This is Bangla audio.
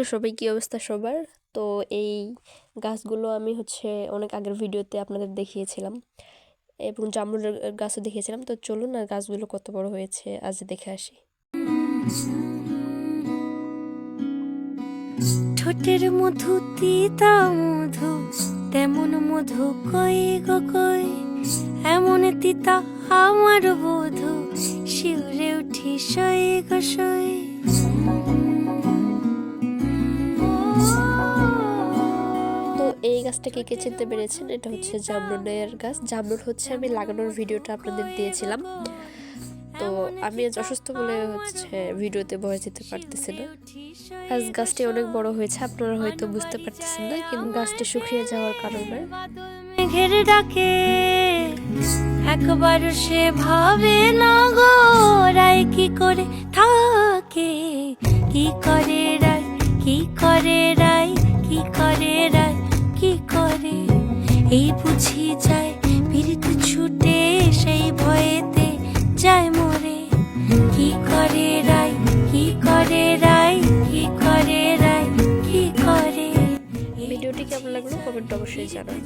হ্যালো সবাই, কী অবস্থা সবার? তো এই গাছগুলো আমি অনেক আগের ভিডিওতে আপনাদের দেখিয়েছিলাম এবং জামরুলের গাছও দেখিয়েছিলাম। তো চলুন আর গাছগুলো কত বড় হয়েছে আজ দেখে আসি। ঠোঁটের মধু তিতা মধু, তেমন মধু কই গো কই, এমন তিতা আমার বধু, শিউরে উঠি সই গো সই। তো এই গাছটাকে কে চিনতে পেরেছেন? এটা হচ্ছে জামরুলের গাছ। জামরুল আমি লাগানোর ভিডিওটা আপনাদের দিয়েছিলাম। তো আমি আজ অসুস্থ বলে ভিডিওতে ভয়েস দিতে পারতেছি না। আজ গাছটি অনেক বড় হয়েছে, আপনারা হয়তো বুঝতে পারতেছেন না, কিন্তু গাছটি শুকিয়ে যাওয়ার কারণে ঘেরে ডাকে একবার সে ভাবে না গো, রায় কি করে থাকে, কি করে রায়, কি করে রায়, কি করে রায়, কি করে। এই বুঝি যায় পীড়িত ছুটে, সেই ভয়েতে যায় মরে। কি করে রায়, কি করে রায়, কি করে রায়, কি করে। ভিডিওটি কেমন লাগলো কমেন্ট অবশ্যই জানান।